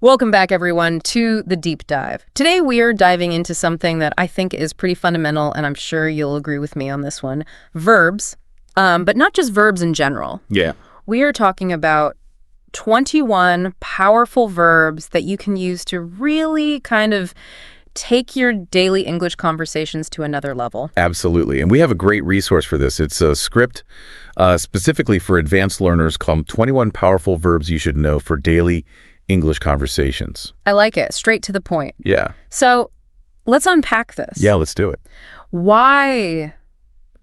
Welcome back, everyone, to the deep dive. Today, we are diving into something that I think is pretty fundamental, and I'm sure you'll agree with me on this one. Verbs, but not just verbs in general. Yeah. We are talking about 21 powerful verbs that you can use to really kind of take your daily English conversations to another level. Absolutely. And we have a great resource for this. It's a script specifically for advanced learners called 21 Powerful Verbs You Should Know for Daily English Conversations. I like it. Straight to the point. Yeah. So let's unpack this. Yeah, let's do it. Why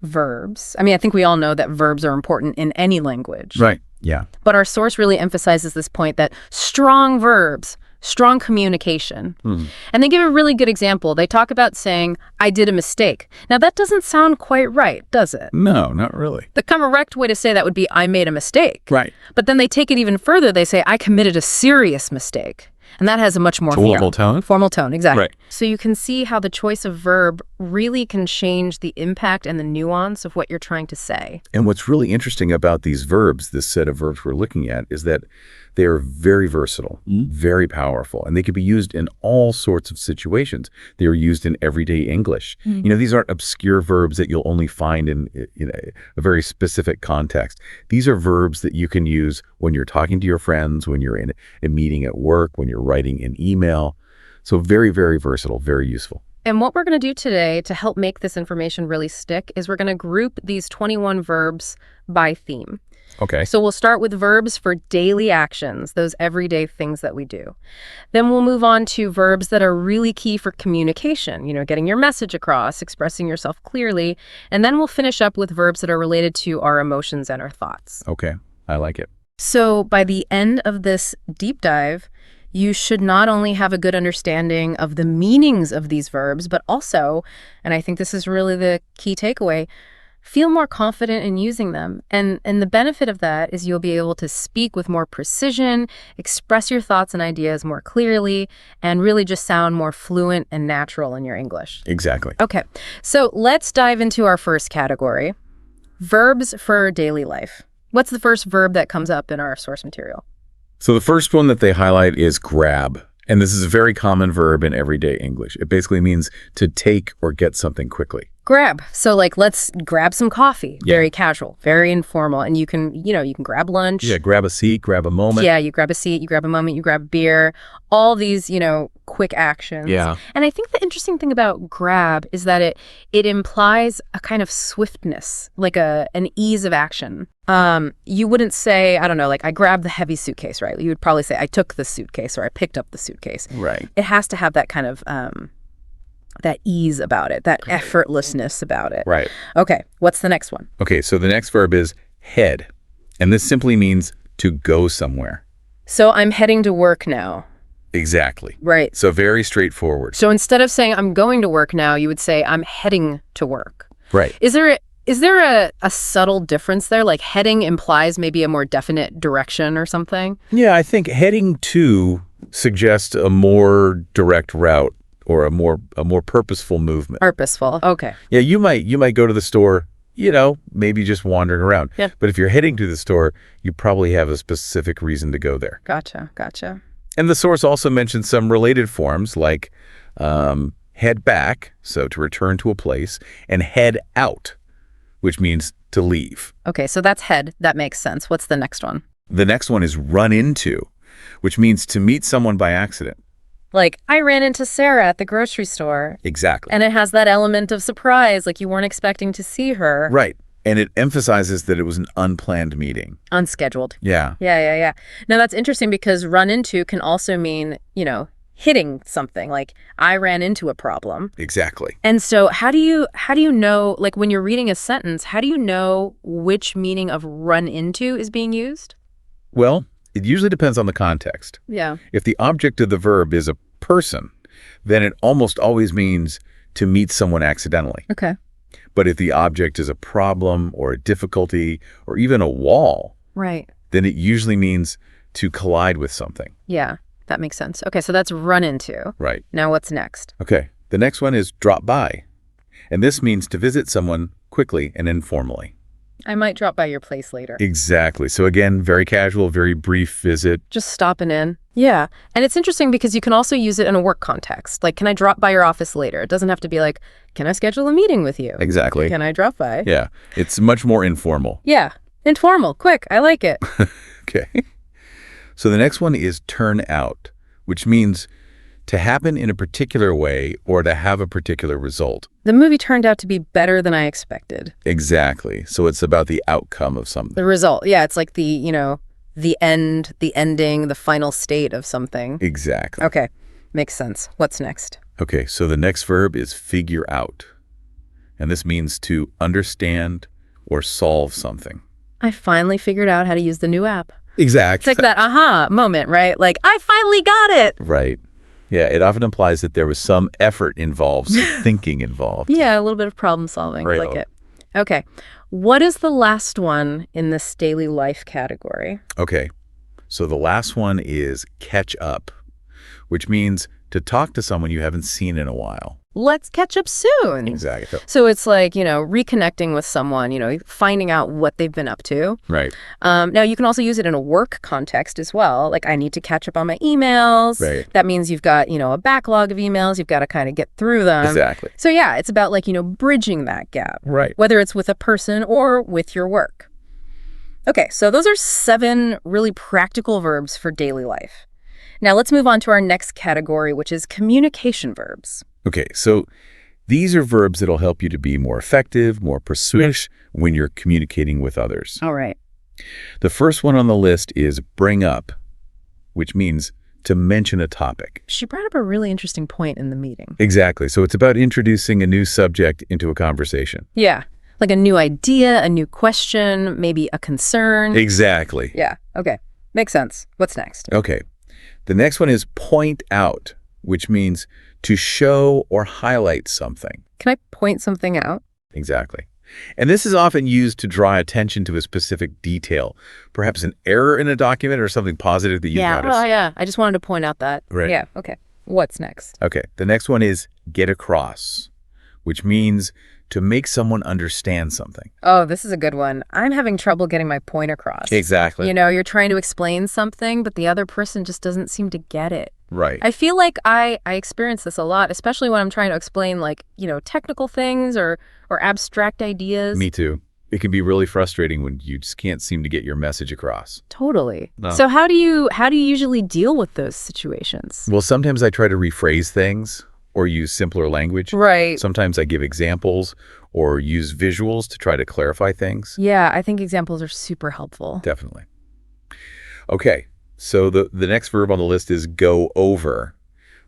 verbs? I mean, I think we all know that verbs are important in any language. Right. Yeah. But our source really emphasizes this point that strong verbs, strong communication. And they give a really good example. They talk about saying, I did a mistake. Now, that doesn't sound quite right, does it? No, not really. The correct way to say that would be, I made a mistake. Right. But then they take it even further. They say, I committed a serious mistake. And that has a much more Formal tone. Formal tone, exactly. Right. So you can see how the choice of verb really can change the impact and the nuance of what you're trying to say. And what's really interesting about these verbs, this set of verbs we're looking at, is that they are very versatile, very powerful, and they can be used in all sorts of situations. They are used in everyday English. You know, these aren't obscure verbs that you'll only find in a very specific context. These are verbs that you can use when you're talking to your friends, when you're in a meeting at work, when you're writing an email. So very, very versatile, very useful. And what we're going to do today to help make this information really stick is we're going to group these 21 verbs by theme. Okay. So we'll start with verbs for daily actions, those everyday things that we do. Then we'll move on to verbs that are really key for communication, getting your message across, expressing yourself clearly. And then we'll finish up with verbs that are related to our emotions and our thoughts. Okay. I like it. So by the end of this deep dive, you should not only have a good understanding of the meanings of these verbs, but also, and I think this is really the key takeaway, feel more confident in using them. And the benefit of that is you'll be able to speak with more precision, express your thoughts and ideas more clearly, and really just sound more fluent and natural in your English. Exactly. Okay, so let's dive into our first category, verbs for daily life. What's the first verb that comes up in our source material? So the first one that they highlight is grab. And this is a very common verb in everyday English. It basically means to take or get something quickly. Grab. So let's grab some coffee. Yeah. Very casual, very informal. And you can grab lunch. Yeah, grab a seat, grab a moment. Yeah, you grab a seat, you grab a moment, you grab a beer. All these, quick actions. Yeah. And I think the interesting thing about grab is that it implies a kind of swiftness, like an ease of action. You wouldn't say, I don't know, I grabbed the heavy suitcase, right? You would probably say, I took the suitcase or I picked up the suitcase. Right. It has to have that kind of that ease about it, that effortlessness about it. Right. Okay, what's the next one? Okay, so the next verb is head. And this simply means to go somewhere. So I'm heading to work now. Exactly. Right. So very straightforward. So instead of saying I'm going to work now, you would say I'm heading to work. Right. Is there a subtle difference there? Like heading implies maybe a more definite direction or something? Yeah, I think heading to suggests a more direct route or a more purposeful movement. Purposeful. Okay. Yeah, you might go to the store, maybe just wandering around. Yeah. But if you're heading to the store, you probably have a specific reason to go there. Gotcha. And the source also mentions some related forms like head back, so to return to a place, and head out, which means to leave. Okay, so that's head. That makes sense. What's the next one? The next one is run into, which means to meet someone by accident. Like, I ran into Sarah at the grocery store. Exactly. And it has that element of surprise, like you weren't expecting to see her. Right. And it emphasizes that it was an unplanned meeting. Unscheduled. Yeah. Yeah. Now, that's interesting because run into can also mean, hitting something. Like, I ran into a problem. Exactly. And so how do you know, like when you're reading a sentence, how do you know which meaning of run into is being used? Well, it usually depends on the context. Yeah. If the object of the verb is a person, then it almost always means to meet someone accidentally. Okay. But if the object is a problem or a difficulty or even a wall, right, then it usually means to collide with something. Yeah, that makes sense. Okay, so that's run into. Right. Now what's next? Okay. The next one is drop by. And this means to visit someone quickly and informally. I might drop by your place later. Exactly. So again, very casual, very brief visit. Just stopping in. Yeah. And it's interesting because you can also use it in a work context. Like, can I drop by your office later? It doesn't have to be like, can I schedule a meeting with you? Exactly. Can I drop by? Yeah. It's much more informal. Yeah. Informal. Quick. I like it. Okay. So the next one is turn out, which means to happen in a particular way or to have a particular result. The movie turned out to be better than I expected. Exactly. So it's about the outcome of something. The result. Yeah. It's like the end, the ending, the final state of something. Exactly. Okay. Makes sense. What's next? Okay. So the next verb is figure out. And this means to understand or solve something. I finally figured out how to use the new app. Exactly. It's like that aha moment, right? Like, I finally got it. Right. Yeah, it often implies that there was some effort involved, some thinking involved. Yeah, a little bit of problem solving. I like it. Okay. What is the last one in this daily life category? Okay. So the last one is catch up, which means to talk to someone you haven't seen in a while. Let's catch up soon. Exactly. So it's like, reconnecting with someone, finding out what they've been up to. Right. Now, you can also use it in a work context as well. Like, I need to catch up on my emails. Right. That means you've got, a backlog of emails. You've got to kind of get through them. Exactly. So, yeah, it's about, like, bridging that gap. Right. Whether it's with a person or with your work. Okay, so those are 7 really practical verbs for daily life. Now, let's move on to our next category, which is communication verbs. Okay, so these are verbs that'll help you to be more effective, more persuasive when you're communicating with others. All right. The first one on the list is bring up, which means to mention a topic. She brought up a really interesting point in the meeting. Exactly. So it's about introducing a new subject into a conversation. Yeah. Like a new idea, a new question, maybe a concern. Exactly. Yeah. Okay. Makes sense. What's next? Okay. The next one is point out, which means to show or highlight something. Can I point something out? Exactly. And this is often used to draw attention to a specific detail, perhaps an error in a document or something positive that you noticed. Oh, yeah. I just wanted to point out that. Right. Yeah. Okay. What's next? Okay. The next one is get across, which means to make someone understand something. Oh, this is a good one. I'm having trouble getting my point across. Exactly. You're trying to explain something, but the other person just doesn't seem to get it. Right. I feel like I experience this a lot, especially when I'm trying to explain, like, technical things or abstract ideas. Me too. It can be really frustrating when you just can't seem to get your message across. Totally. No. So how do you usually deal with those situations? Well, sometimes I try to rephrase things or use simpler language. Right. Sometimes I give examples or use visuals to try to clarify things. Yeah, I think examples are super helpful. Definitely. Okay, so the next verb on the list is go over,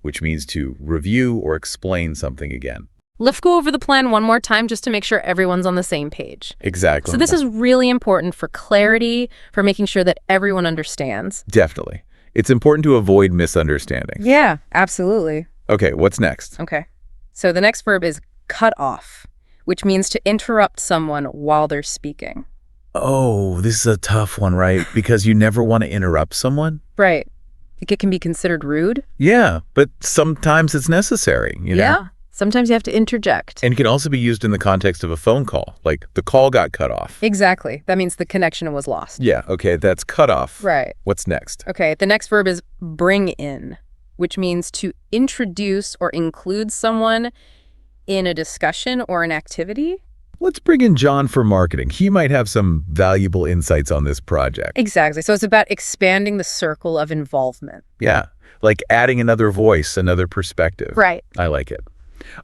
which means to review or explain something again. Let's go over the plan one more time just to make sure everyone's on the same page. Exactly. So this is really important for clarity, for making sure that everyone understands. Definitely. It's important to avoid misunderstanding. Yeah, absolutely. Okay, what's next? Okay. So the next verb is cut off, which means to interrupt someone while they're speaking. Oh, this is a tough one, right? Because you never want to interrupt someone. Right. Like, it can be considered rude. Yeah, but sometimes it's necessary, you know? Yeah. Sometimes you have to interject. And it can also be used in the context of a phone call, like the call got cut off. Exactly. That means the connection was lost. Yeah, okay, that's cut off. Right. What's next? Okay, the next verb is bring in, which means to introduce or include someone in a discussion or an activity. Let's bring in John for marketing. He might have some valuable insights on this project. Exactly. So it's about expanding the circle of involvement. Yeah, like adding another voice, another perspective. Right. I like it.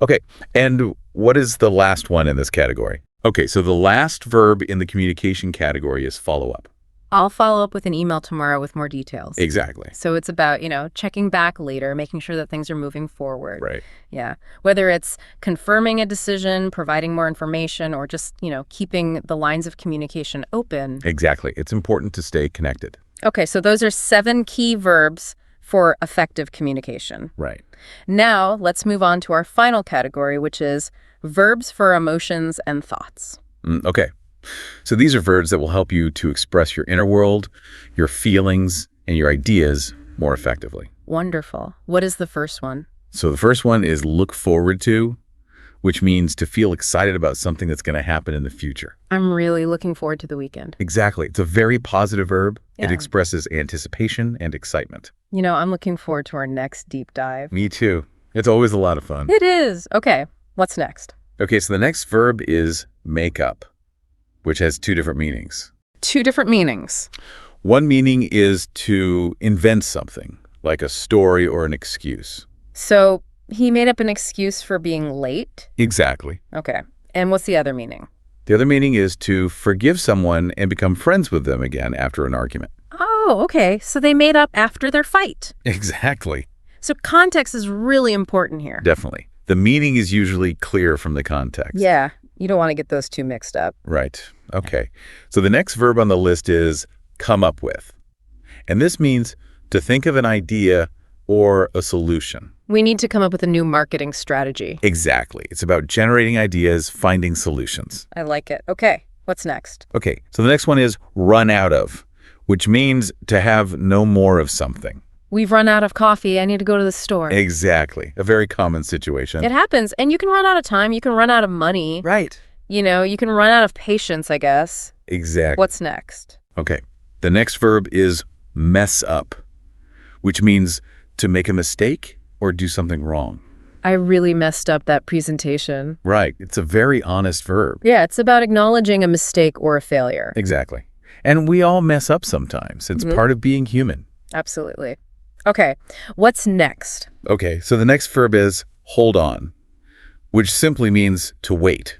Okay, and what is the last one in this category? Okay, so the last verb in the communication category is follow up. I'll follow up with an email tomorrow with more details. Exactly. So it's about, checking back later, making sure that things are moving forward. Right. Yeah. Whether it's confirming a decision, providing more information, or just, keeping the lines of communication open. Exactly. It's important to stay connected. Okay, so those are 7 key verbs for effective communication. Right. Now, let's move on to our final category, which is verbs for emotions and thoughts. Okay. So these are verbs that will help you to express your inner world, your feelings, and your ideas more effectively. Wonderful. What is the first one? So the first one is look forward to, which means to feel excited about something that's going to happen in the future. I'm really looking forward to the weekend. Exactly. It's a very positive verb. Yeah. It expresses anticipation and excitement. You know, I'm looking forward to our next deep dive. Me too. It's always a lot of fun. It is. Okay, what's next? Okay, so the next verb is make up, which has two different meanings. Two different meanings. One meaning is to invent something, like a story or an excuse. So he made up an excuse for being late? Exactly. Okay. And what's the other meaning? The other meaning is to forgive someone and become friends with them again after an argument. Oh, okay. So they made up after their fight. Exactly. So context is really important here. Definitely. The meaning is usually clear from the context. Yeah. You don't want to get those two mixed up. Right. Okay. So the next verb on the list is come up with. And this means to think of an idea or a solution. We need to come up with a new marketing strategy. Exactly. It's about generating ideas, finding solutions. I like it. Okay. What's next? Okay. So the next one is run out of, which means to have no more of something. We've run out of coffee. I need to go to the store. Exactly. A very common situation. It happens. And you can run out of time. You can run out of money. Right. You know, you can run out of patience, I guess. Exactly. What's next? Okay. The next verb is mess up, which means to make a mistake or do something wrong. I really messed up that presentation. Right. It's a very honest verb. Yeah, it's about acknowledging a mistake or a failure. Exactly. And we all mess up sometimes. It's part of being human. Absolutely. Okay, what's next? Okay, so the next verb is hold on, which simply means to wait.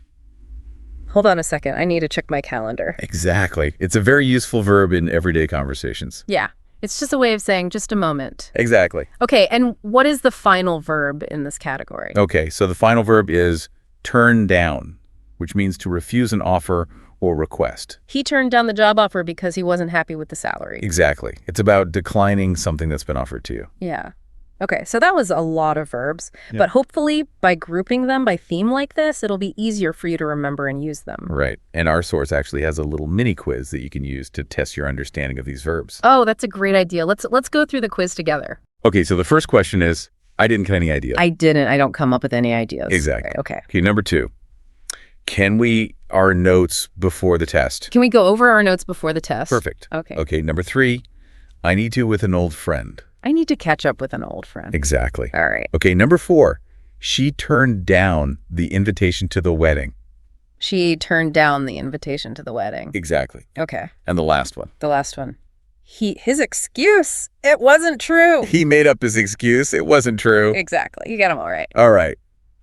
Hold on a second. I need to check my calendar. Exactly. It's a very useful verb in everyday conversations. Yeah, it's just a way of saying just a moment. Exactly. Okay, and what is the final verb in this category? Okay, so the final verb is turn down, which means to refuse an offer or request. He turned down the job offer because he wasn't happy with the salary. Exactly. It's about declining something that's been offered to you. Yeah. Okay, so that was a lot of verbs, but hopefully by grouping them by theme like this, it'll be easier for you to remember and use them. Right. And our source actually has a little mini quiz that you can use to test your understanding of these verbs. Oh, that's a great idea. Let's go through the quiz together. Okay, so the first question is, I didn't get any ideas. I didn't. I don't come up with any ideas. Exactly. Okay. Okay, number 2. Can we our notes before the test? Can we go over our notes before the test? Perfect. Okay. Okay, number 3. I need to with an old friend. I need to catch up with an old friend. Exactly. All right. Okay, number 4. She turned down the invitation to the wedding. She turned down the invitation to the wedding. Exactly. Okay. And the last one. The last one. His excuse, it wasn't true. He made up his excuse. It wasn't true. Exactly. You got them all right. All right.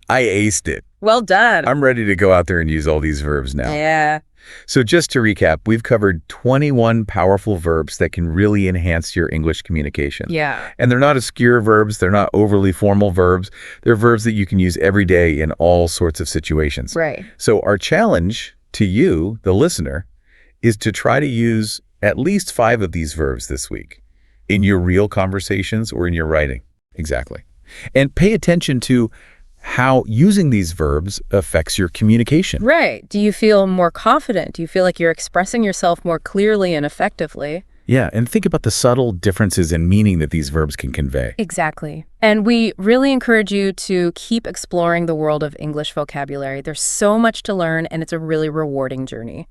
I aced it. Well done. I'm ready to go out there and use all these verbs now. Yeah. So just to recap, we've covered 21 powerful verbs that can really enhance your English communication. Yeah. And they're not obscure verbs. They're not overly formal verbs. They're verbs that you can use every day in all sorts of situations. Right. So our challenge to you, the listener, is to try to use at least 5 of these verbs this week in your real conversations or in your writing. Exactly. And pay attention to how using these verbs affects your communication. Right. Do you feel more confident? Do you feel like you're expressing yourself more clearly and effectively? Yeah, and think about the subtle differences in meaning that these verbs can convey. Exactly. And we really encourage you to keep exploring the world of English vocabulary. There's so much to learn, and it's a really rewarding journey.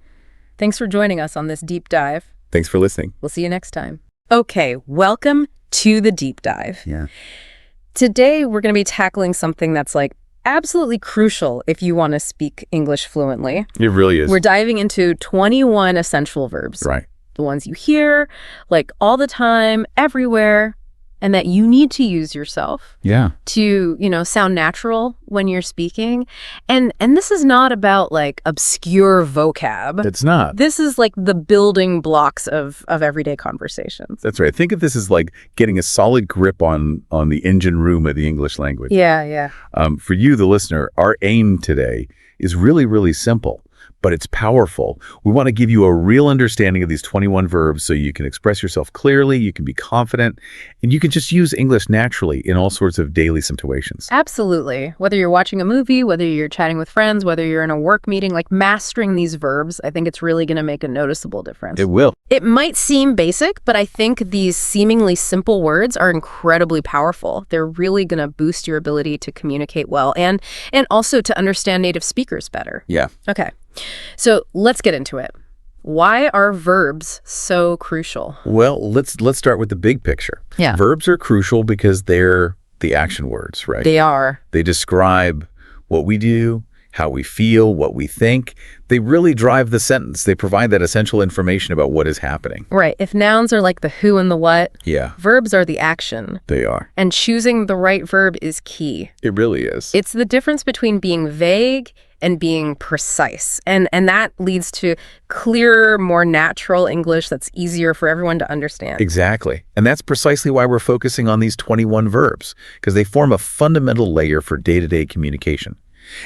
Thanks for joining us on this deep dive. Thanks for listening. We'll see you next time. Okay, welcome to the deep dive. Yeah. Today, we're going to be tackling something that's like absolutely crucial if you want to speak English fluently. It really is. We're diving into 21 essential verbs. Right. The ones you hear, like all the time, everywhere, and that you need to use yourself Yeah. to, sound natural when you're speaking. And this is not about like obscure vocab. It's not. This is like the building blocks of everyday conversations. That's right. Think of this as like getting a solid grip on the engine room of the English language. Yeah, yeah. For you, the listener, our aim today is really, really simple. but it's powerful. We want to give you a real understanding of these 21 verbs so you can express yourself clearly, you can be confident, and you can just use English naturally in all sorts of daily situations. Absolutely. Whether you're watching a movie, whether you're chatting with friends, whether you're in a work meeting, like mastering these verbs, I think it's really going to make a noticeable difference. It will. It might seem basic, but I think these seemingly simple words are incredibly powerful. They're really going to boost your ability to communicate well and also to understand native speakers better. Yeah. Okay. So let's get into it. Why are verbs so crucial? Well, let's start with the big picture. Yeah. Verbs are crucial because they're the action words, right? They are. They describe what we do, how we feel, what we think. They really drive the sentence. They provide that essential information about what is happening. Right. If nouns are like the who and the what, Yeah, verbs are the action. they are. And choosing the right verb is key. It really is. It's the difference between being vague and being precise. And that leads to clearer, more natural English that's easier for everyone to understand. Exactly. And that's precisely why we're focusing on these 21 verbs, because they form a fundamental layer for day-to-day communication.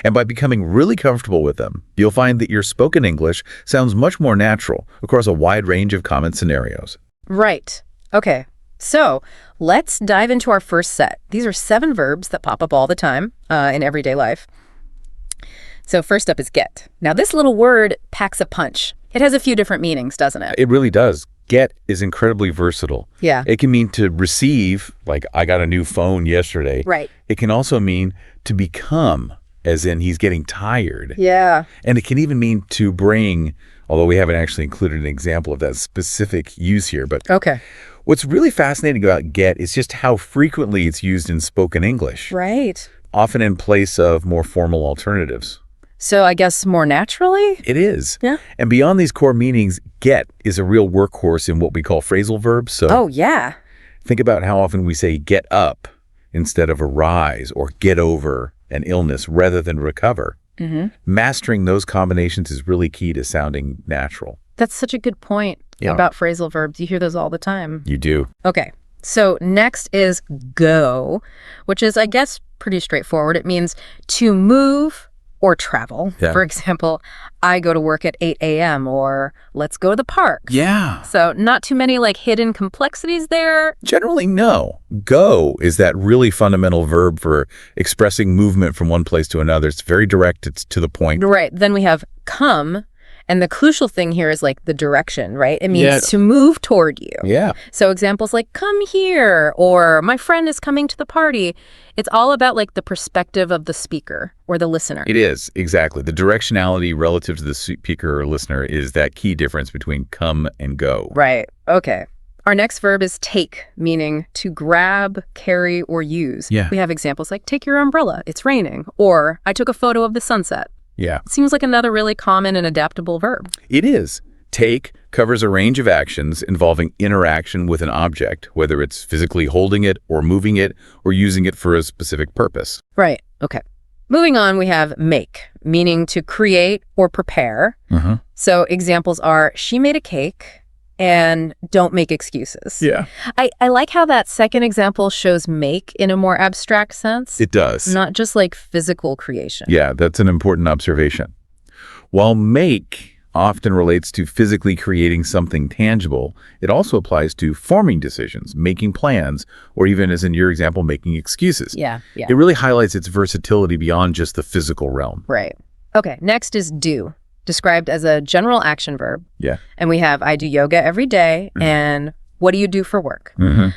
And by becoming really comfortable with them, you'll find that your spoken English sounds much more natural across a wide range of common scenarios. Right. Okay. So let's dive into our first set. These are 7 verbs that pop up all the time in everyday life. So first up is get. Now this little word packs a punch. It has a few different meanings, doesn't it? It really does. Get is incredibly versatile. Yeah. It can mean to receive, like I got a new phone yesterday. Right. It can also mean to become, as in he's getting tired. Yeah. And it can even mean to bring, although we haven't actually included an example of that specific use here. But Okay. what's really fascinating about get is just how frequently it's used in spoken English, Right. often in place of more formal alternatives. So I guess more naturally? It is. Yeah. And beyond these core meanings, get is a real workhorse in what we call phrasal verbs. So Oh, yeah. think about how often we say get up instead of arise or get over an illness rather than recover. Mm-hmm. Mastering those combinations is really key to sounding natural. That's such a good point Yeah. about phrasal verbs. You hear those all the time. You do. Okay. So next is go, which is, I guess, pretty straightforward. It means to move or travel. Yeah. For example, I go to work at 8 a.m. or let's go to the park. Yeah. So not too many like hidden complexities there. Generally, no. Go is that really fundamental verb for expressing movement from one place to another. It's very direct. It's to the point. Right. Then we have come. And the crucial thing here is like the direction, right? It means Yeah. to move toward you. Yeah. So examples like come here or my friend is coming to the party. It's all about like the perspective of the speaker or the listener. It is, exactly. The directionality relative to the speaker or listener is that key difference between come and go. Right. Okay. Our next verb is take, meaning to grab, carry, or use. Yeah. We have examples like take your umbrella, it's raining, or I took a photo of the sunset. Yeah. It seems like another really common and adaptable verb. It is. Take covers a range of actions involving interaction with an object, whether it's physically holding it or moving it or using it for a specific purpose. Right. Okay. Moving on, we have make, meaning to create or prepare. Uh-huh. So examples are she made a cake and don't make excuses. Yeah. I like how that second example shows make in a more abstract sense, It does. not just like physical creation. Yeah, that's an important observation. While make often relates to physically creating something tangible, it also applies to forming decisions, making plans, or even, as in your example, making excuses. Yeah. It really highlights its versatility beyond just the physical realm. Right. Okay, next is do, described as a general action verb. Yeah. And we have I do yoga every day, and what do you do for work? Mm-hmm.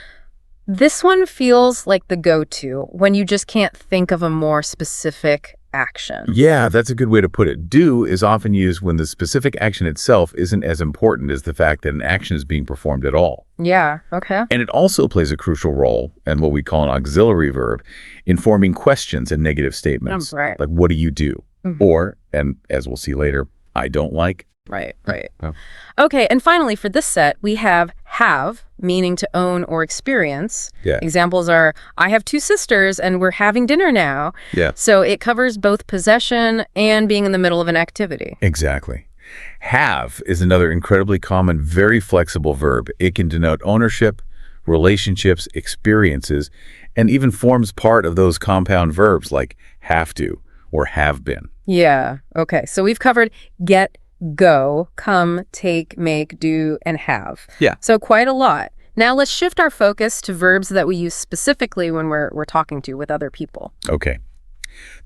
This one feels like the go-to when you just can't think of a more specific action. Yeah, that's a good way to put it. Do is often used when the specific action itself isn't as important as the fact that an action is being performed at all. Yeah, okay. And it also plays a crucial role, and what we call an auxiliary verb, in forming questions and negative statements. Right. Like, what do you do? Mhm. Or, and as we'll see later, I don't like. Right. Oh. Okay, and finally for this set, we have, meaning to own or experience. Yeah. Examples are, I have 2 sisters and we're having dinner now. Yeah. So it covers both possession and being in the middle of an activity. Exactly. Have is another incredibly common, very flexible verb. It can denote ownership, relationships, experiences, and even forms part of those compound verbs like have to, or have been. Yeah. Okay. So we've covered get, go, come, take, make, do, and have. Yeah. So quite a lot. Now let's shift our focus to verbs that we use specifically when we're talking to with other people. Okay.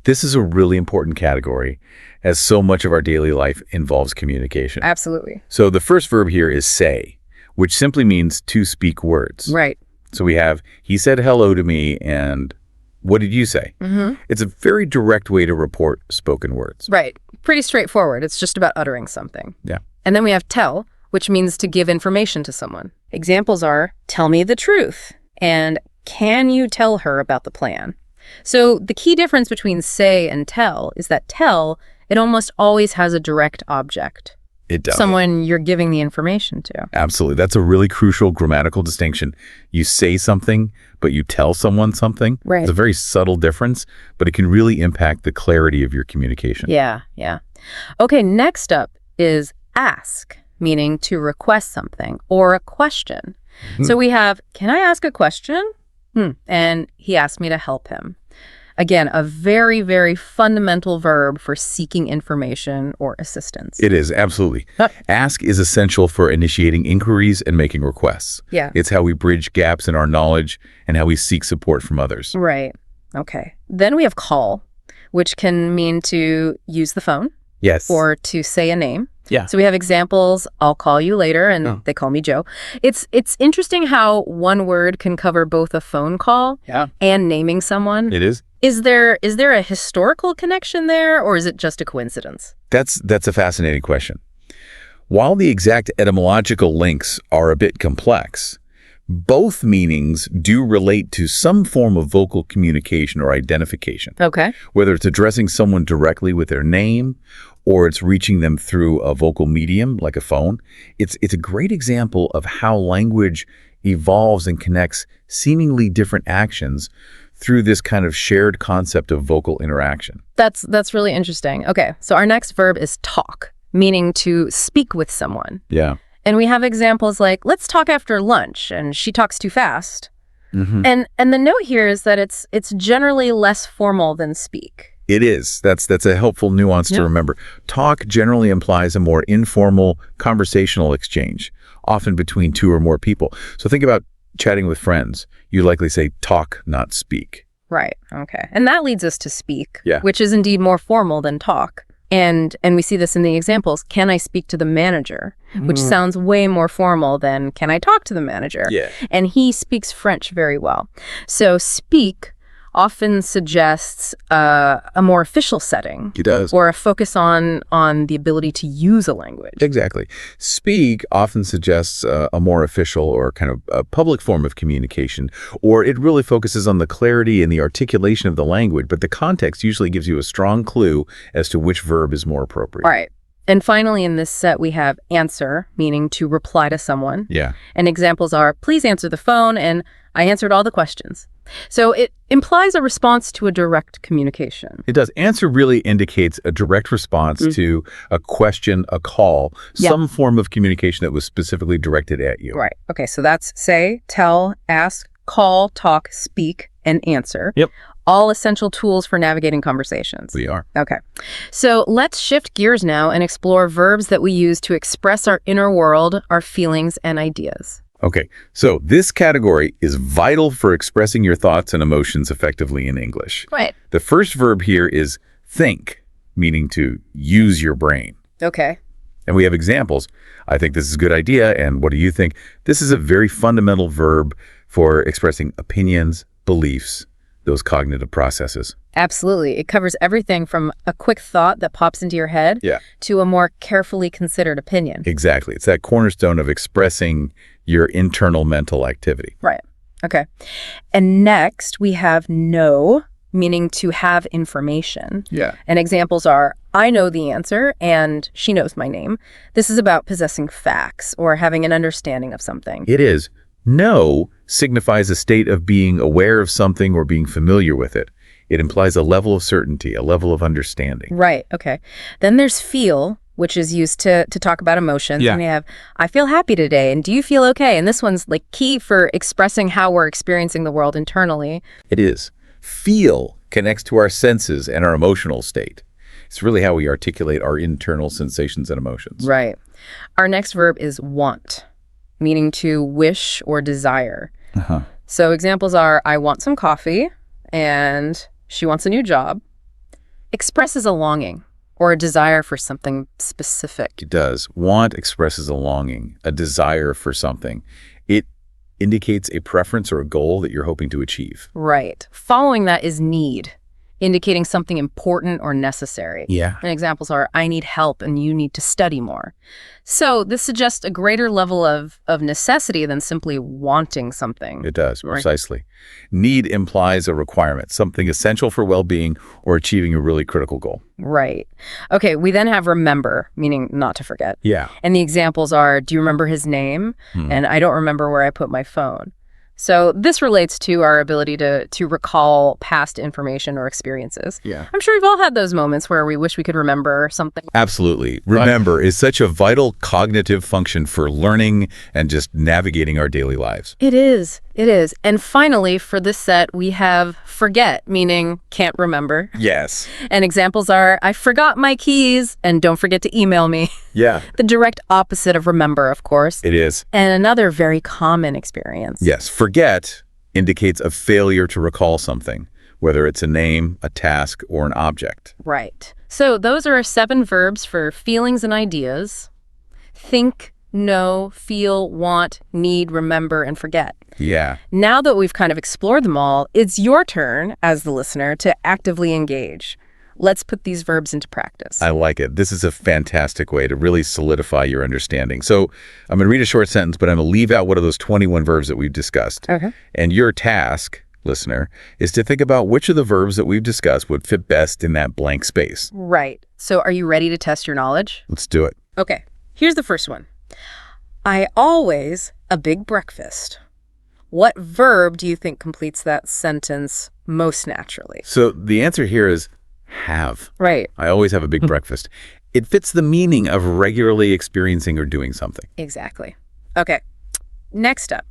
This is a really important category as so much of our daily life involves communication. Absolutely. So the first verb here is say, which simply means to speak words. Right. So we have, he said hello to me, and what did you say? It's a very direct way to report spoken words. Right. Pretty straightforward. It's just about uttering something. Yeah. And then we have tell, which means to give information to someone. Examples are, tell me the truth, and can you tell her about the plan? So the key difference between say and tell is that tell, it almost always has a direct object. It does. Someone you're giving the information to. Absolutely. That's a really crucial grammatical distinction. You say something, but you tell someone something. Right. It's a very subtle difference, but it can really impact the clarity of your communication. Yeah. Okay, next up is ask, meaning to request something or a question. So we have, can I ask a question? And he asked me to help him. Again, a very, very fundamental verb for seeking information or assistance. It is, absolutely. Ask is essential for initiating inquiries and making requests. Yeah. It's how we bridge gaps in our knowledge and how we seek support from others. Right. Okay. Then we have call, which can mean to use the phone. Yes. Or to say a name. Yeah. So we have examples, I'll call you later, and they call me Joe. It's interesting how one word can cover both a phone call and naming someone. It is. Is there a historical connection there, or is it just a coincidence? That's a fascinating question. While the exact etymological links are a bit complex, both meanings do relate to some form of vocal communication or identification. Okay. Whether it's addressing someone directly with their name or it's reaching them through a vocal medium like a phone, it's a great example of how language evolves and connects seemingly different actions through this kind of shared concept of vocal interaction. That's really interesting. Okay, so our next verb is talk, meaning to speak with someone. Yeah. And we have examples like, let's talk after lunch, and she talks too fast. And the note here is that it's generally less formal than speak. It is. That's a helpful nuance to remember. Talk generally implies a more informal conversational exchange, often between two or more people. So think about chatting with friends. You likely say talk, not speak. Right. Okay. And that leads us to speak, Yeah. which is indeed more formal than talk. And we see this in the examples. Can I speak to the manager? Which sounds way more formal than can I talk to the manager? Yeah. And he speaks French very well. So speak often suggests a more official setting. He does. Or a focus on the ability to use a language. Exactly. Speak often suggests a more official or kind of a public form of communication, or it really focuses on the clarity and the articulation of the language, but the context usually gives you a strong clue as to which verb is more appropriate. All right. And finally, in this set, we have answer, meaning to reply to someone. Yeah. And examples are, please answer the phone, and I answered all the questions. So it implies a response to a direct communication. It does. Answer really indicates a direct response to a question, a call, some form of communication that was specifically directed at you. Right. Okay, so that's say, tell, ask, call, talk, speak, and answer. Yep. All essential tools for navigating conversations. We are. Okay. So let's shift gears now and explore verbs that we use to express our inner world, our feelings, and ideas. Okay, so this category is vital for expressing your thoughts and emotions effectively in English. Right. The first verb here is think, meaning to use your brain. Okay. And we have examples. I think this is a good idea, and what do you think? This is a very fundamental verb for expressing opinions, beliefs, those cognitive processes. Absolutely. It covers everything from a quick thought that pops into your head to a more carefully considered opinion. Exactly. It's that cornerstone of expressing your internal mental activity. Right. Okay. And next we have know, meaning to have information. Yeah. And examples are, I know the answer and she knows my name. This is about possessing facts or having an understanding of something. It is. Know signifies a state of being aware of something or being familiar with it. It implies a level of certainty, a level of understanding. Right. Okay. Then there's feel, which is used to talk about emotions. Yeah. And we have, I feel happy today. And do you feel okay? And this one's like key for expressing how we're experiencing the world internally. It is. Feel connects to our senses and our emotional state. It's really how we articulate our internal sensations and emotions. Right. Our next verb is want, meaning to wish or desire. Uh-huh. So examples are, I want some coffee, and she wants a new job. Expresses a longing or a desire for something specific. It does. Want expresses a longing, a desire for something. It indicates a preference or a goal that you're hoping to achieve. Right. Following that is need, indicating something important or necessary. Yeah. And examples are, I need help and you need to study more. So this suggests a greater level of necessity than simply wanting something. It does, Right. precisely. Need implies a requirement, something essential for well-being or achieving a really critical goal. Right. Okay, we then have remember, meaning not to forget. Yeah. And the examples are, do you remember his name? And I don't remember where I put my phone. So this relates to our ability to recall past information or experiences. Yeah. I'm sure we've all had those moments where we wish we could remember something. Absolutely. Remember is such a vital cognitive function for learning and just navigating our daily lives. It is. It is. And finally, for this set, we have forget, meaning can't remember. Yes. And examples are, I forgot my keys, and don't forget to email me. Yeah. The direct opposite of remember, of course. It is. And another very common experience. Yes. Forget indicates a failure to recall something, whether it's a name, a task, or an object. Right. So those are our 7 verbs for feelings and ideas. Think, know, feel, want, need, remember, and forget. Yeah. Now that we've kind of explored them all, it's your turn as the listener to actively engage. Let's put these verbs into practice. I like it. This is a fantastic way to really solidify your understanding. So I'm going to read a short sentence, but I'm going to leave out one of those 21 verbs that we've discussed. Okay. And your task, listener, is to think about which of the verbs that we've discussed would fit best in that blank space. Right. So are you ready to test your knowledge? Let's do it. Okay. Here's the first one. I always a big breakfast. What verb do you think completes that sentence most naturally? So the answer here is have. Right. I always have a big breakfast. It fits the meaning of regularly experiencing or doing something. Exactly. Okay. Next up.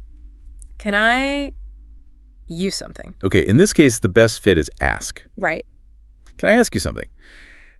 Can I use something? Okay, in this case, the best fit is ask. Right. Can I ask you something?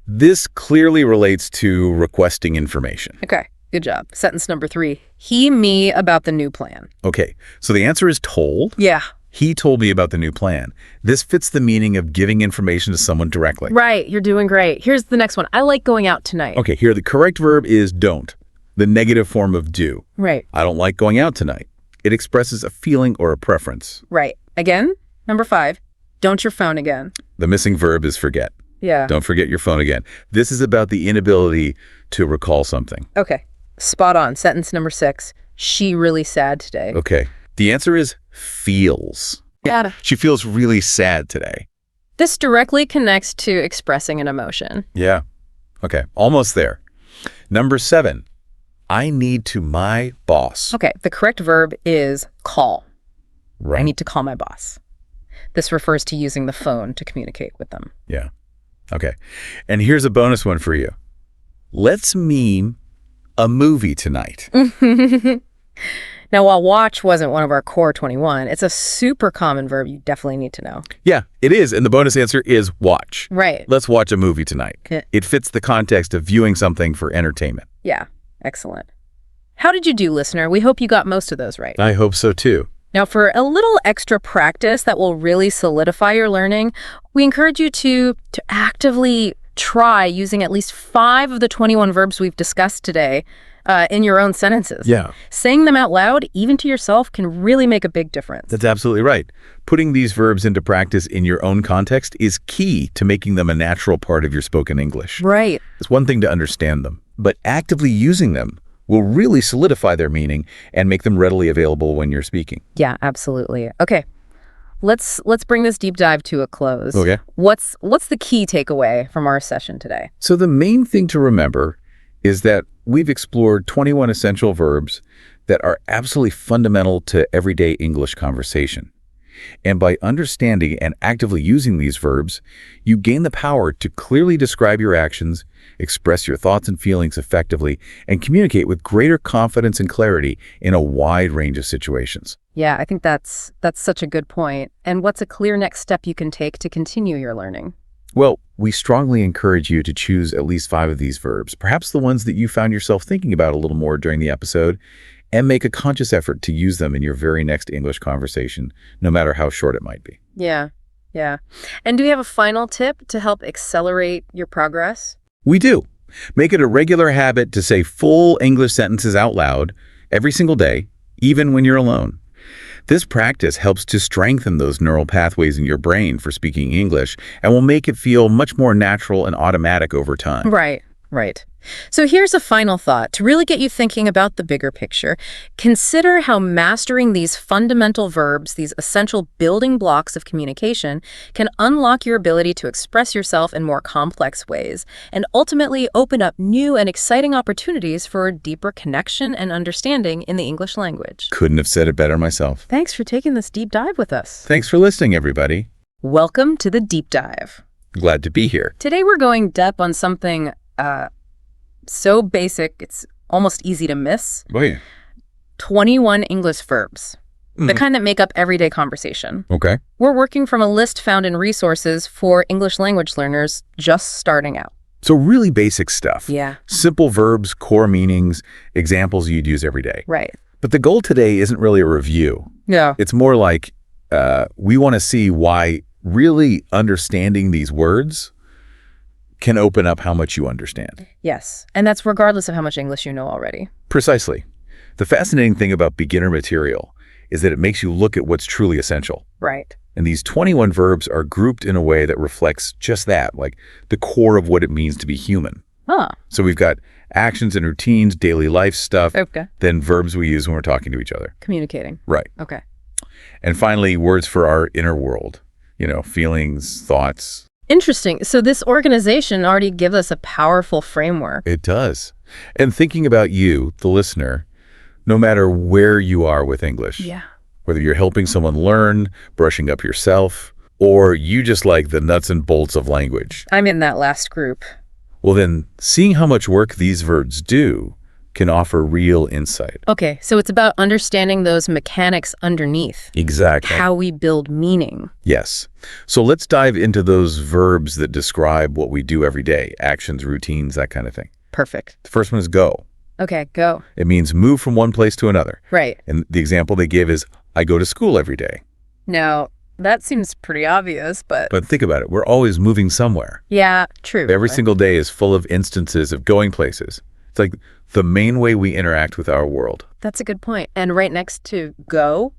This clearly relates to requesting information. Okay. Good job. Sentence number 3. He, me about the new plan. Okay, so the answer is told. Yeah. He told me about the new plan. This fits the meaning of giving information to someone directly. Right. You're doing great. Here's the next one. I like going out tonight. Okay, here the correct verb is don't, the negative form of do. Right. I don't like going out tonight. It expresses a feeling or a preference. Right. Again, number 5. Don't your phone again. The missing verb is forget. Yeah. Don't forget your phone again. This is about the inability to recall something. Okay. Spot on. Sentence number 6. She really sad today. Okay. The answer is feels. Yeah. She feels really sad today. This directly connects to expressing an emotion. Yeah. Okay. Almost there. Number 7. I need to my boss. Okay. The correct verb is call. Right. I need to call my boss. This refers to using the phone to communicate with them. Yeah. Okay. And here's a bonus one for you. Let's meme a movie tonight. Now, while watch wasn't one of our core 21, it's a super common verb you definitely need to know. Yeah, it is. And the bonus answer is watch. Right. Let's watch a movie tonight. Yeah. It fits the context of viewing something for entertainment. Yeah. Excellent. How did you do, listener? We hope you got most of those right. I hope so too. Now, for a little extra practice that will really solidify your learning, we encourage you to actively try using at least 5 of the 21 verbs we've discussed today in your own sentences. Yeah. Saying them out loud, even to yourself, can really make a big difference. That's absolutely right. Putting these verbs into practice in your own context is key to making them a natural part of your spoken English. Right. It's one thing to understand them, but actively using them will really solidify their meaning and make them readily available when you're speaking. Yeah, absolutely. Okay. Let's bring this deep dive to a close. Okay. What's the key takeaway from our session today? So the main thing to remember is that we've explored 21 essential verbs that are absolutely fundamental to everyday English conversation. And by understanding and actively using these verbs, you gain the power to clearly describe your actions, express your thoughts and feelings effectively, and communicate with greater confidence and clarity in a wide range of situations. Yeah, I think that's such a good point. And what's a clear next step you can take to continue your learning? Well, we strongly encourage you to choose at least 5 of these verbs, perhaps the ones that you found yourself thinking about a little more during the episode, and make a conscious effort to use them in your very next English conversation, no matter how short it might be. Yeah, yeah. And do we have a final tip to help accelerate your progress? We do. Make it a regular habit to say full English sentences out loud every single day, even when you're alone. This practice helps to strengthen those neural pathways in your brain for speaking English and will make it feel much more natural and automatic over time. Right, right. So here's a final thought to really get you thinking about the bigger picture. Consider how mastering these fundamental verbs, these essential building blocks of communication, can unlock your ability to express yourself in more complex ways and ultimately open up new and exciting opportunities for deeper connection and understanding in the English language. Couldn't have said it better myself. Thanks for taking this deep dive with us. Thanks for listening, everybody. Welcome to the deep dive. Glad to be here. Today we're going deep on something so basic, it's almost easy to miss. Oh, yeah. 21 English verbs, the kind that make up everyday conversation. Okay. We're working from a list found in resources for English language learners just starting out. So really basic stuff. Yeah. Simple verbs, core meanings, examples you'd use every day. Right. But the goal today isn't really a review. Yeah. It's more like we want to see why really understanding these words can open up how much you understand. Yes. And that's regardless of how much English you know already. Precisely. The fascinating thing about beginner material is that it makes you look at what's truly essential. Right. And these 21 verbs are grouped in a way that reflects just that, like the core of what it means to be human. Huh. So we've got actions and routines, daily life stuff, Okay. then verbs we use when we're talking to each other. Communicating. Right. Okay. And finally, words for our inner world, feelings, thoughts. Interesting. So this organization already gives us a powerful framework. It does. And thinking about you, the listener, no matter where you are with English, Yeah. whether you're helping someone learn, brushing up yourself, or you just like the nuts and bolts of language, I'm in that last group. well then, seeing how much work these verbs do can offer real insight. Okay, so it's about understanding those mechanics underneath. Exactly. How we build meaning. Yes. So let's dive into those verbs that describe what we do every day, actions, routines, that kind of thing. Perfect. The first one is go. Okay, go. It means move from one place to another. Right. And the example they give is, I go to school every day. Now, that seems pretty obvious, but But think about it. We're always moving somewhere. yeah, true. Every But- single day is full of instances of going places. It's like the main way we interact with our world. That's a good point. And right next to go,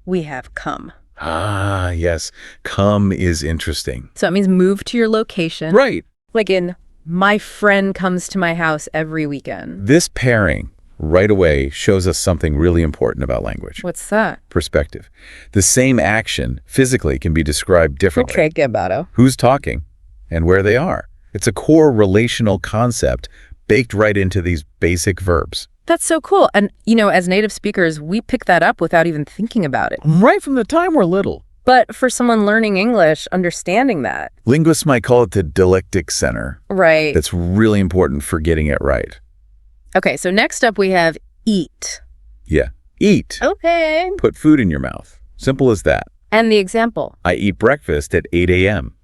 we have come. Ah, yes. Come is interesting. So it means move to your location. Right. Like in, my friend comes to my house every weekend. This pairing right away shows us something really important about language. What's that? Perspective. The same action physically can be described differently. Okay, Gabbato. Who's talking and where they are. It's a core relational concept baked right into these basic verbs. That's so cool. And, as native speakers, we pick that up without even thinking about it. Right from the time we're little. But for someone learning English, understanding that. Linguists might call it the dialectic center. Right. That's really important for getting it right. Okay, so next up we have eat. Yeah. Eat. Okay. Put food in your mouth. Simple as that. And the example. I eat breakfast at 8 a.m.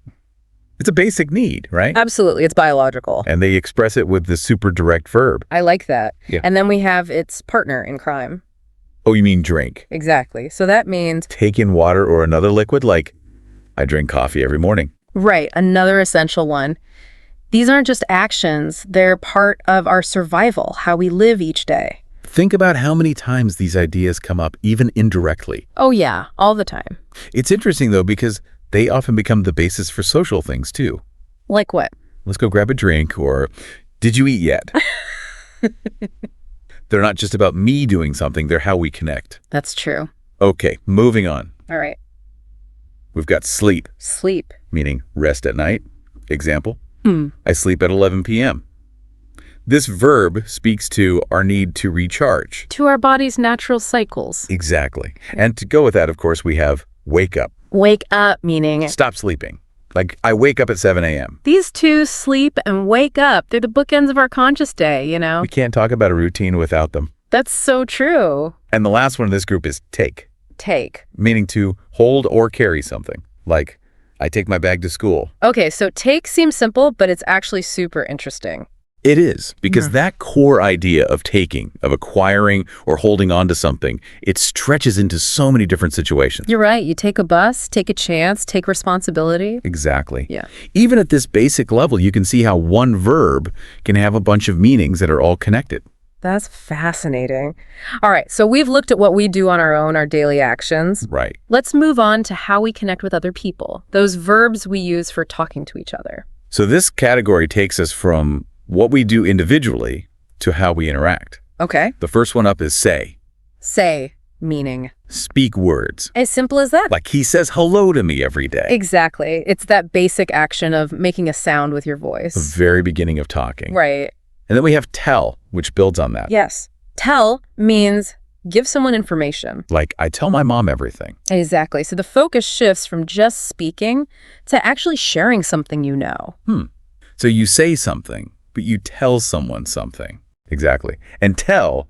It's a basic need, right? Absolutely, it's biological. And they express it with the super direct verb. I like that. Yeah. And then we have its partner in crime. Oh, you mean drink? Exactly. So that means, Take in water or another liquid, like I drink coffee every morning. right, another essential one. These aren't just actions, they're part of our survival, how we live each day. Think about how many times these ideas come up, even indirectly. Oh yeah, all the time. It's interesting, though, because they often become the basis for social things, too. Like what? Let's go grab a drink, or did you eat yet? They're not just about me doing something, they're how we connect. That's true. Okay, moving on. All right. We've got sleep, Sleep. meaning rest at night. Example, I sleep at 11 p.m. This verb speaks to our need to recharge. To our body's natural cycles. Exactly. And to go with that, of course, we have Wake up. Wake up, meaning Stop sleeping. Like, I wake up at 7 a.m. these two sleep and wake up. They're the bookends of our conscious day, you know? We can't talk about a routine without them. That's so true. And the last one in this group is take, Take. meaning to hold or carry something. Like, I take my bag to school. Okay, so take seems simple, but it's actually super interesting. It is, because that core idea of taking, of acquiring or holding on to something, it stretches into so many different situations. You're right. You take a bus, take a chance, take responsibility. Exactly. Yeah. Even at this basic level, you can see how one verb can have a bunch of meanings that are all connected. That's fascinating. All right, so we've looked at what we do on our own, our daily actions. Right. Let's move on to how we connect with other people, those verbs we use for talking to each other. So this category takes us from what we do individually to how we interact. Okay. The first one up is say. Say, meaning. Speak words. As simple as that. Like he says hello to me every day. Exactly. It's that basic action of making a sound with your The voice. very beginning of talking. Right. And then we have tell, which builds on that. Yes. Tell means give someone information. Like, I tell my mom everything. Exactly. So the focus shifts from just speaking to actually sharing something you know. So you say something, but you tell someone something. Exactly. And tell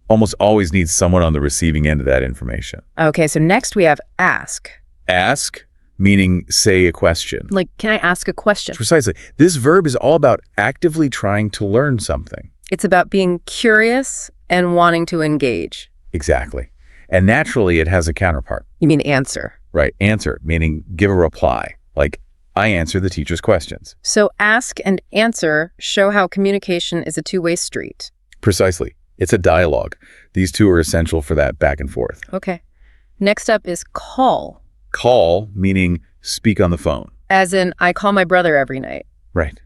almost always needs someone on the receiving end of that information. Okay, so next we have ask. Ask, meaning say a question. Like, can I ask a question? Precisely. This verb is all about actively trying to learn something. It's about being curious and wanting to engage. Exactly. And naturally, it has a counterpart. You mean answer. Right. Answer, meaning give a reply. Like, I answer the teacher's questions. So ask and answer show how communication is a two-way street. Precisely. It's a dialogue. These two are essential for that back and forth. Okay. Next up is call. Call, meaning speak on the phone. As in, I call my brother every night. Right.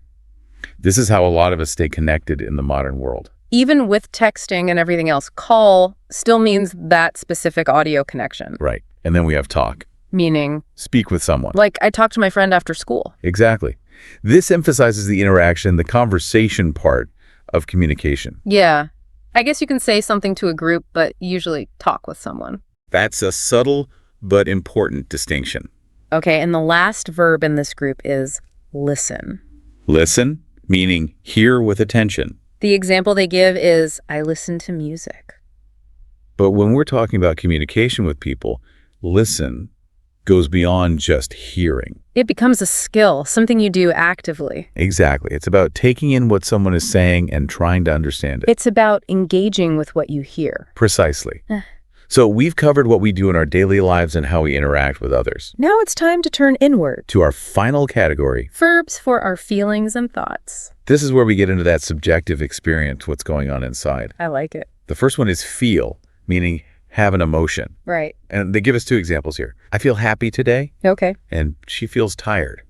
This is how a lot of us stay connected in the modern world. Even with texting and everything else, call still means that specific audio connection. Right. And then we have talk. Meaning, Speak with someone. like I talked to my friend after school. Exactly. This emphasizes the interaction, the conversation part of communication. Yeah. I guess you can say something to a group, but usually talk with someone. That's a subtle but important distinction. Okay, and the last verb in this group is listen. Listen, meaning hear with attention. The example they give is, I listen to music. But when we're talking about communication with people, listen goes beyond just hearing. It becomes a skill, something you do actively. Exactly. It's about taking in what someone is saying and trying to understand it. It's about engaging with what you hear. Precisely. So we've covered what we do in our daily lives and how we interact with others. Now it's time to turn inward. To our final category, Verbs for our feelings and thoughts. this is where we get into that subjective experience, what's going on inside. I like it. The first one is feel, meaning have an emotion. Right. And they give us two examples here. I feel happy today, Okay. and she feels tired.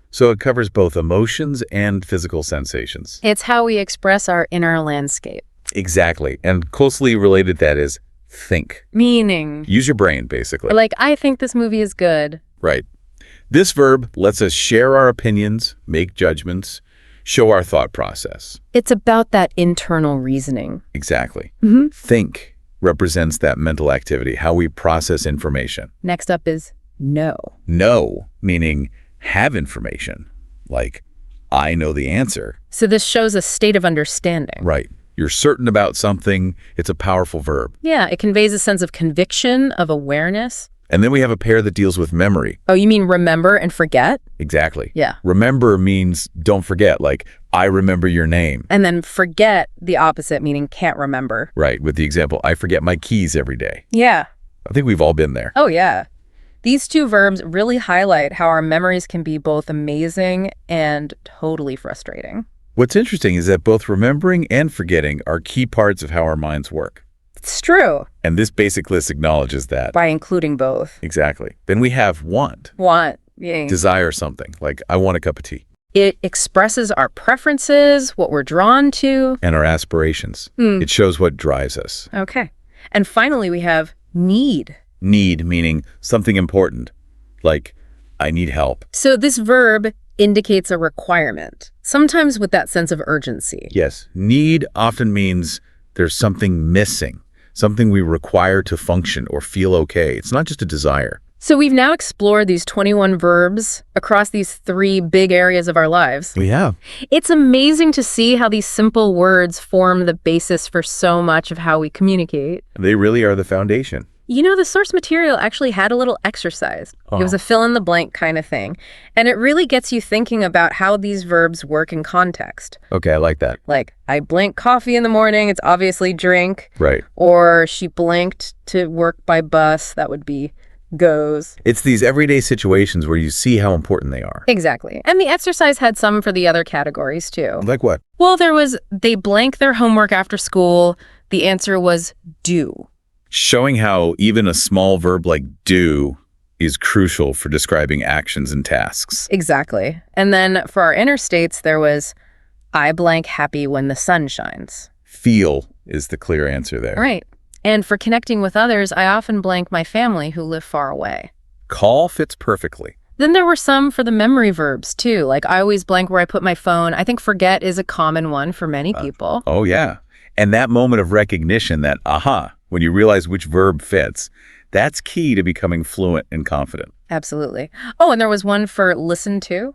So it covers both emotions and physical sensations. It's how we express our inner landscape. Exactly. And closely related to that is think. Meaning, Use your brain, basically. like, I think this movie is good. Right. This verb lets us share our opinions, make judgments, show our thought process. It's about that internal reasoning. Exactly. Mm-hmm. Think represents that mental activity, how we process information. Next up is know. Know, meaning have information. Like, I know the answer. So this shows a state of understanding. Right. You're certain about something. It's a powerful verb. Yeah, it conveys a sense of conviction, of awareness. And then we have a pair that deals with memory. Oh, you mean remember and forget? Exactly. Yeah. Remember means don't forget, like, I remember your name. And then forget, the opposite, meaning can't remember. Right, with the example, I forget my keys every day. Yeah. I think we've all been there. Oh, yeah. These two verbs really highlight how our memories can be both amazing and totally frustrating. What's interesting is that both remembering and forgetting are key parts of how our minds work. It's true, And this basic list acknowledges that. by including both. Exactly. Then we have want. Want, being Desire something, like I want a cup of tea. it expresses our preferences, what we're drawn to. And our aspirations. It shows what drives us. Okay. And finally, we have need. Need, meaning something important, like I need help. So this verb indicates a requirement, sometimes with that sense of urgency. Yes, need often means there's something missing, something we require to function or feel okay. It's not just a desire. So we've now explored these 21 verbs across these three big areas of our lives. We have. It's amazing to see how these simple words form the basis for so much of how we communicate. They really are the foundation. You know, the source material actually had a little exercise. It was a fill-in-the-blank kind of thing. And it really gets you thinking about how these verbs work in context. Okay, I like that. Like, I blink coffee in the morning, it's obviously drink. Right. Or she blinked to work by bus, that would be goes. It's these everyday situations where you see how important they are. Exactly. And the exercise had some for the other categories, too. Like what? Well, there was, they blank their homework after school. The answer was do. Showing how even a small verb like do is crucial for describing actions and tasks. Exactly. And then for our interstates, there was, I blank happy when the sun shines. Feel is the clear answer there. Right. And for connecting with others, I often blank my family who live far away. Call fits perfectly. Then there were some for the memory verbs, too. Like, I always blank where I put my phone. I think forget is a common one for many people. Oh, yeah. And that moment of recognition, that aha, when you realize which verb fits, that's key to becoming fluent and confident. Absolutely. Oh, and there was one for listen to.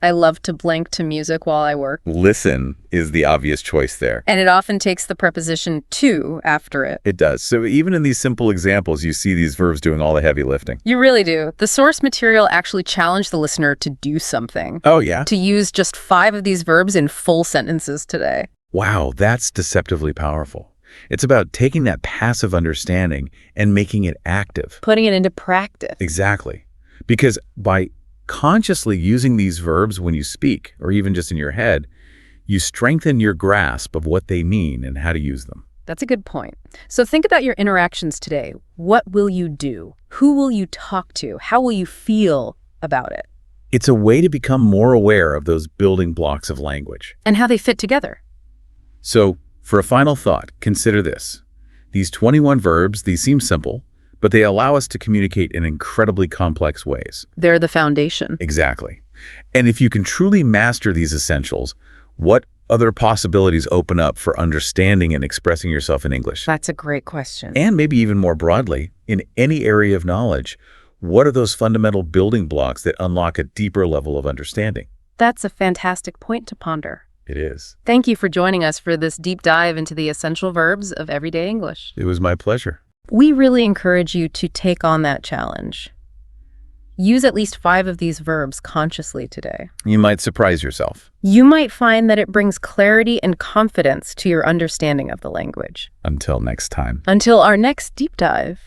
I love to blank to music while I work. Listen is the obvious choice there. And it often takes the preposition to after it. It does. So even in these simple examples, you see these verbs doing all the heavy lifting. You really do. The source material actually challenged the listener to do something. Oh, yeah? To use just 5 of these verbs in full sentences today. Wow, that's deceptively powerful. It's about taking that passive understanding and making it active. Putting it into practice. Exactly. Because by consciously using these verbs when you speak, or even just in your head, you strengthen your grasp of what they mean and how to use them. That's a good point. So think about your interactions today. What will you do? Who will you talk to? How will you feel about it? It's a way to become more aware of those building blocks of language. And how they fit together. So, for a final thought, consider this. These 21 verbs, these seem simple, but they allow us to communicate in incredibly complex ways. They're the foundation. Exactly. And if you can truly master these essentials, what other possibilities open up for understanding and expressing yourself in English? That's a great question. And maybe even more broadly, in any area of knowledge, what are those fundamental building blocks that unlock a deeper level of understanding? That's a fantastic point to ponder. It is. Thank you for joining us for this deep dive into the essential verbs of everyday English. It was my pleasure. We really encourage you to take on that challenge. Use at least 5 of these verbs consciously today. You might surprise yourself. You might find that it brings clarity and confidence to your understanding of the language. Until next time. Until our next deep dive.